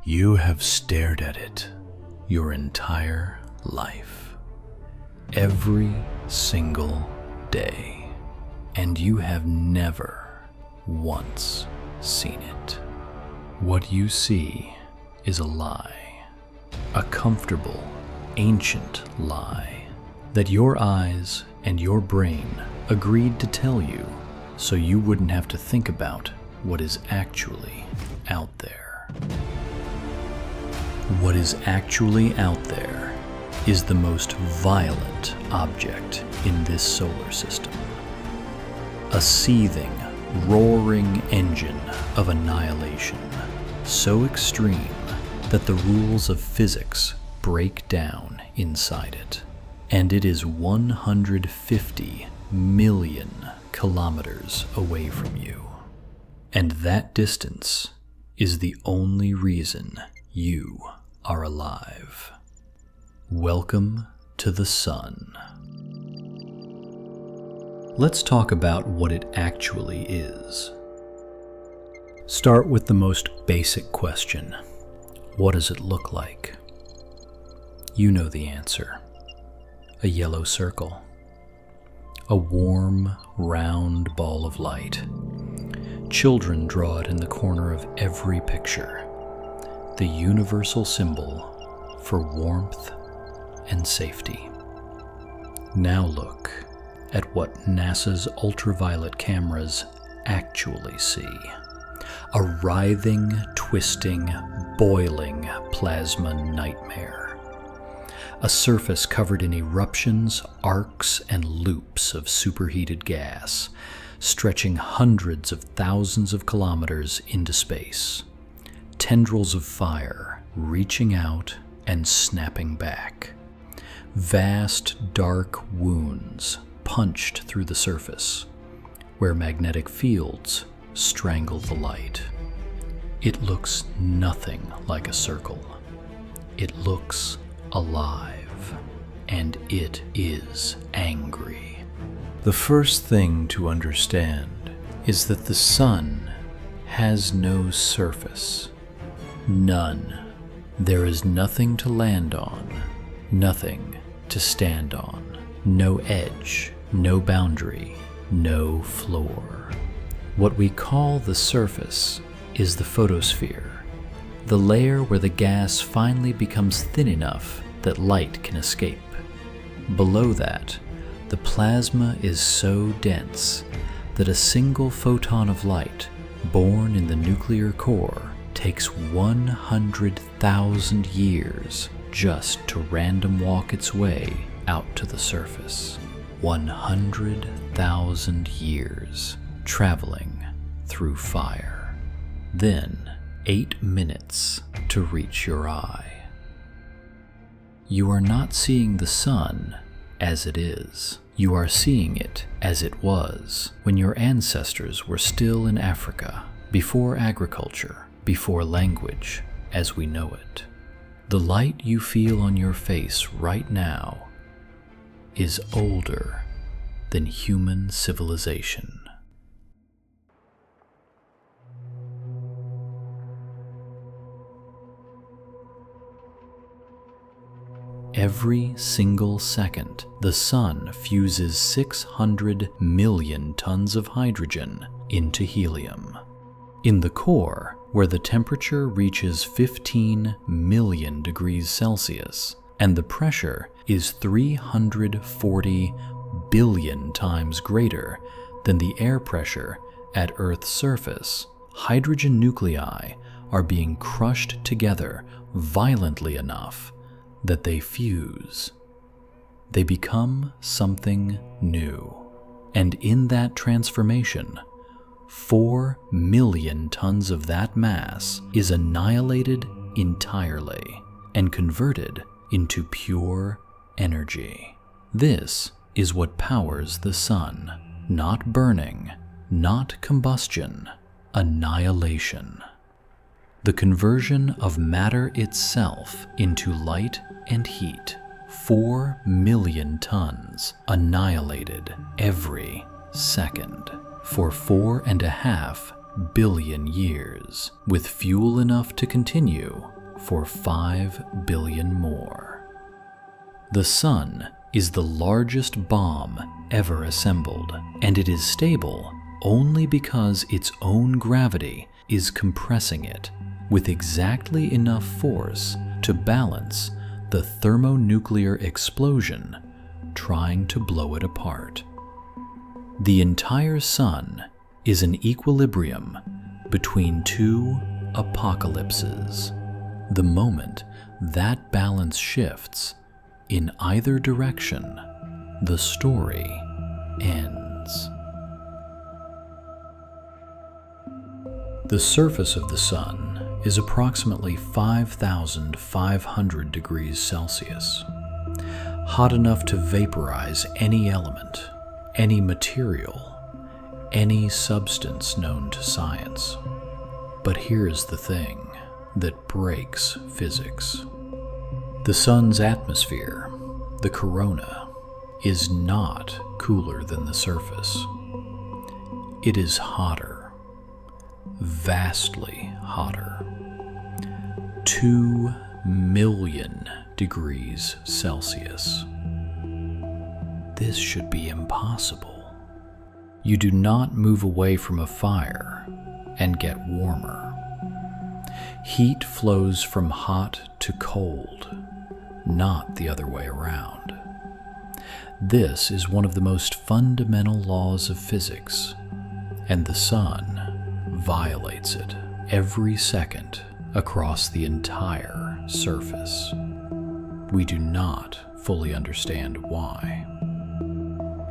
You have stared at it your entire life, every single day, and you have never once seen it. What you see is a lie, a comfortable, ancient lie that your eyes and your brain agreed to tell you so you wouldn't have to think about what is actually out there. What is actually out there is the most violent object in this solar system. A seething, roaring engine of annihilation, so extreme that the rules of physics break down inside it. And it is 150 million kilometers away from you. And that distance is the only reason you are alive. Welcome to the sun. Let's talk about what it actually is. Start with the most basic question. What does it look like? You know the answer. A yellow circle. A warm, round ball of light. Children draw it in the corner of every picture. The universal symbol for warmth and safety. Now look at what NASA's ultraviolet cameras actually see. A writhing, twisting, boiling plasma nightmare. A surface covered in eruptions, arcs, and loops of superheated gas, stretching hundreds of thousands of kilometers into space. Tendrils of fire reaching out and snapping back. Vast, dark wounds punched through the surface, where magnetic fields strangle the light. It looks nothing like a circle. It looks alive, and it is angry. The first thing to understand is that the sun has no surface. None. There is nothing to land on, nothing to stand on, no edge, no boundary, no floor. What we call the surface is the photosphere, the layer where the gas finally becomes thin enough that light can escape. Below that, the plasma is so dense that a single photon of light born in the nuclear core takes 100,000 years just to random walk its way out to the surface. 100,000 years traveling through fire. Then 8 minutes to reach your eye. You are not seeing the sun as it is. You are seeing it as it was when your ancestors were still in Africa, before agriculture, before language as we know it. The light you feel on your face right now is older than human civilization. Every single second, the sun fuses 600 million tons of hydrogen into helium. In the core, where the temperature reaches 15 million degrees Celsius, and the pressure is 340 billion times greater than the air pressure at Earth's surface, hydrogen nuclei are being crushed together violently enough that they fuse. They become something new. And in that transformation, 4 million tons of that mass is annihilated entirely and converted into pure energy. This is what powers the sun. Not burning, not combustion, annihilation. The conversion of matter itself into light and heat. 4 million tons annihilated every second for 4.5 billion years, with fuel enough to continue for 5 billion more. The Sun is the largest bomb ever assembled, and it is stable only because its own gravity is compressing it with exactly enough force to balance the thermonuclear explosion trying to blow it apart. The entire Sun is an equilibrium between two apocalypses. The moment that balance shifts in either direction, the story ends. The surface of the Sun is approximately 5,500 degrees Celsius, hot enough to vaporize any element, any material, any substance known to science. But here's the thing that breaks physics. The Sun's atmosphere, the corona, is not cooler than the surface. It is hotter, vastly hotter. 2 million degrees Celsius. This should be impossible. You do not move away from a fire and get warmer. Heat flows from hot to cold, not the other way around. This is one of the most fundamental laws of physics, and the Sun violates it every second across the entire surface. We do not fully understand why.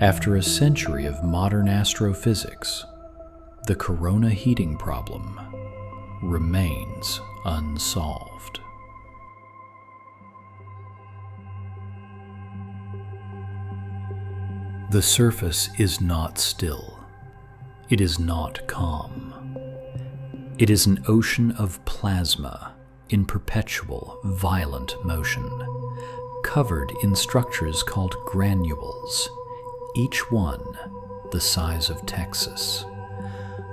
After a century of modern astrophysics, the corona heating problem remains unsolved. The surface is not still. It is not calm. It is an ocean of plasma in perpetual, violent motion, covered in structures called granules, each one the size of Texas.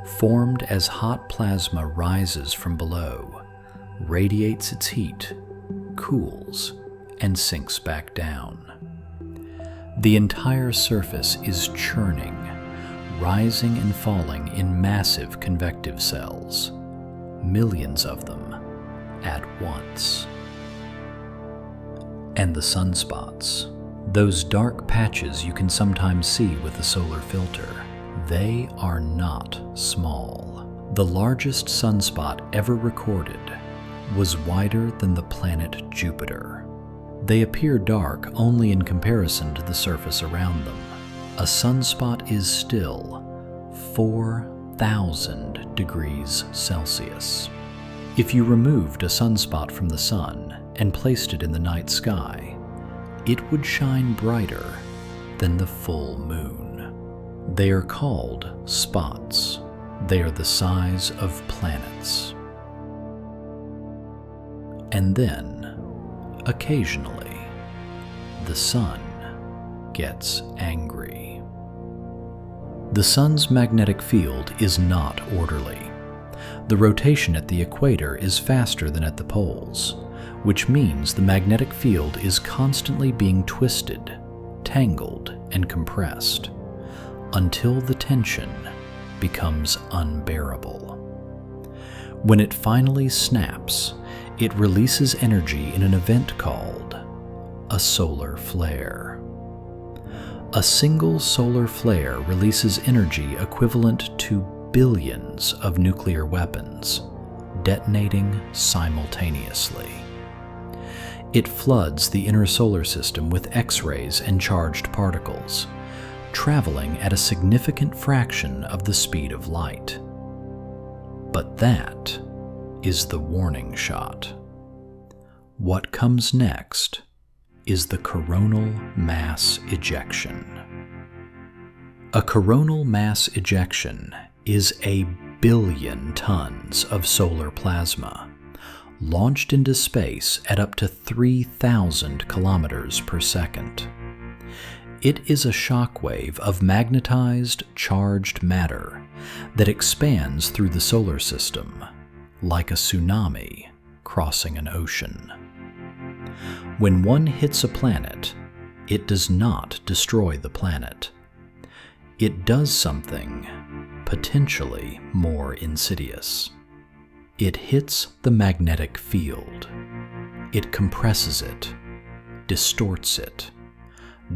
Formed as hot plasma rises from below, radiates its heat, cools, and sinks back down. The entire surface is churning, rising and falling in massive convective cells, millions of them at once. And the sunspots, those dark patches you can sometimes see with a solar filter, they are not small. The largest sunspot ever recorded was wider than the planet Jupiter. They appear dark only in comparison to the surface around them. A sunspot is still 4,000 degrees Celsius. If you removed a sunspot from the sun and placed it in the night sky, it would shine brighter than the full moon. They are called spots. They are the size of planets. And then, occasionally, the sun gets angry. The sun's magnetic field is not orderly. The rotation at the equator is faster than at the poles, which means the magnetic field is constantly being twisted, tangled, and compressed, until the tension becomes unbearable. When it finally snaps, it releases energy in an event called a solar flare. A single solar flare releases energy equivalent to billions of nuclear weapons, detonating simultaneously. It floods the inner solar system with X-rays and charged particles, traveling at a significant fraction of the speed of light. But that is the warning shot. What comes next is the coronal mass ejection. A coronal mass ejection is 1 billion tons of solar plasma, launched into space at up to 3,000 kilometers per second. It is a shockwave of magnetized, charged matter that expands through the solar system, like a tsunami crossing an ocean. When one hits a planet, it does not destroy the planet. It does something potentially more insidious. It hits the magnetic field. It compresses it, distorts it,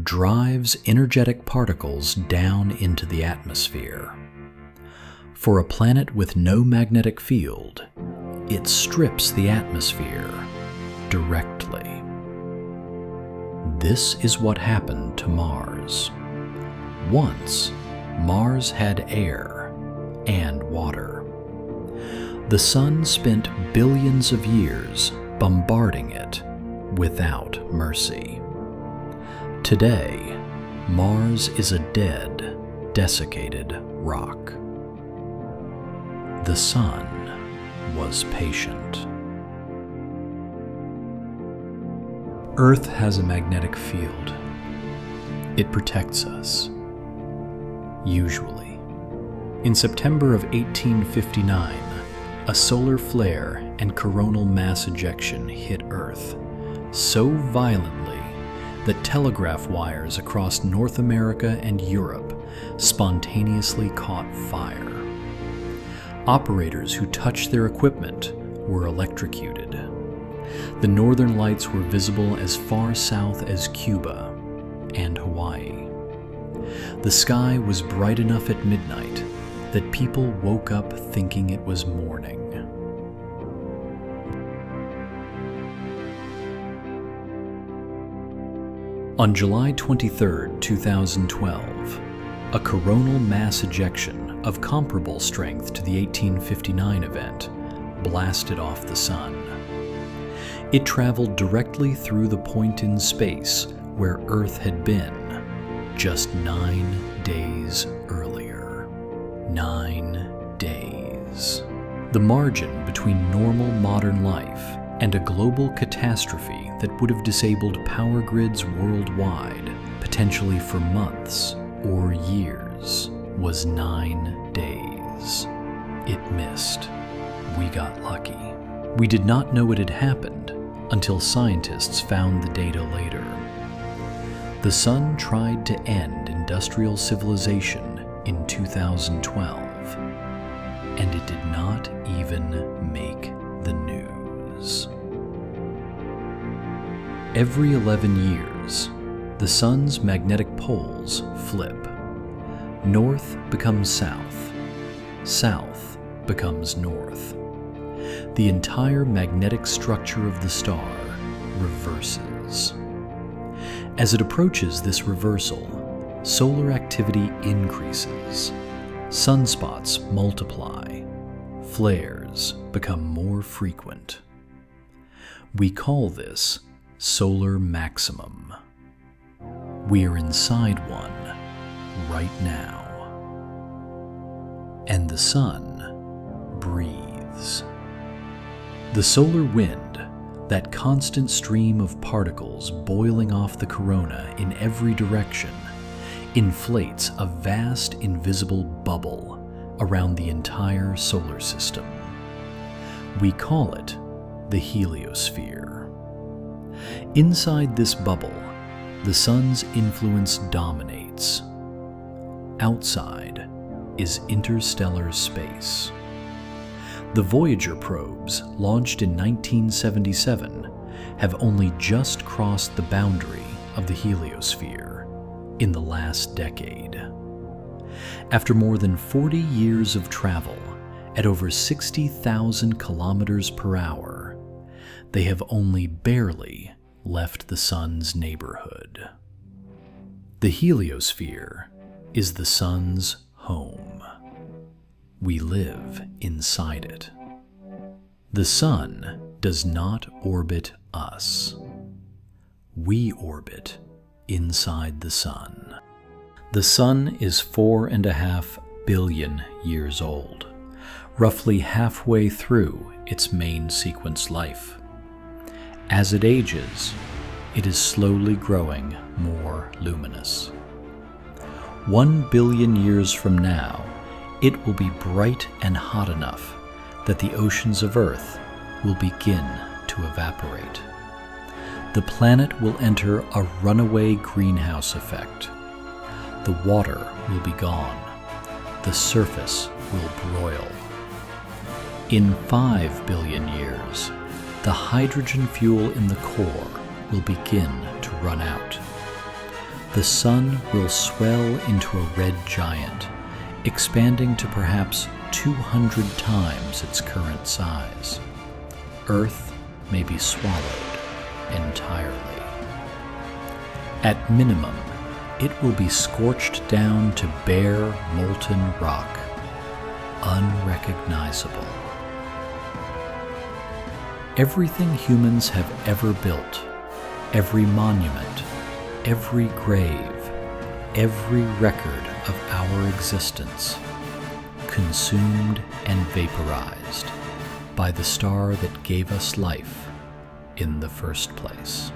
drives energetic particles down into the atmosphere. For a planet with no magnetic field, it strips the atmosphere directly. This is what happened to Mars. Once, Mars had air and water. The Sun spent billions of years bombarding it without mercy. Today, Mars is a dead, desiccated rock. The Sun was patient. Earth has a magnetic field. It protects us. Usually. In September of 1859, a solar flare and coronal mass ejection hit Earth so violently that telegraph wires across North America and Europe spontaneously caught fire. Operators who touched their equipment were electrocuted. The northern lights were visible as far south as Cuba and Hawaii. The sky was bright enough at midnight that people woke up thinking it was morning. On July 23, 2012, a coronal mass ejection of comparable strength to the 1859 event blasted off the Sun. It traveled directly through the point in space where Earth had been just 9 days earlier. 9 days. The margin between normal modern life and a global catastrophe that would have disabled power grids worldwide, potentially for months or years, was 9 days. It missed. We got lucky. We did not know it had happened until scientists found the data later. The Sun tried to end industrial civilization in 2012, and it did not even make the news. Every 11 years, the Sun's magnetic poles flip. North becomes south. South becomes north. The entire magnetic structure of the star reverses. As it approaches this reversal, solar activity increases. Sunspots multiply. Flares become more frequent. We call this solar maximum. We are inside one right now. And the Sun breathes. The solar wind, that constant stream of particles boiling off the corona in every direction, inflates a vast invisible bubble around the entire solar system. We call it the heliosphere. Inside this bubble, the Sun's influence dominates. Outside is interstellar space. The Voyager probes, launched in 1977, have only just crossed the boundary of the heliosphere in the last decade. After more than 40 years of travel at over 60,000 kilometers per hour, they have only barely left the Sun's neighborhood. The heliosphere is the Sun's home. We live inside it. The Sun does not orbit us. We orbit inside the Sun. The Sun is 4.5 billion years old, roughly halfway through its main sequence life. As it ages, it is slowly growing more luminous. 1 billion years from now, it will be bright and hot enough that the oceans of Earth will begin to evaporate. The planet will enter a runaway greenhouse effect. The water will be gone. The surface will broil. In 5 billion years, the hydrogen fuel in the core will begin to run out. The sun will swell into a red giant, expanding to perhaps 200 times its current size. Earth may be swallowed entirely. At minimum, it will be scorched down to bare, molten rock, unrecognizable. Everything humans have ever built, every monument, every grave, every record of our existence, consumed and vaporized by the star that gave us life in the first place.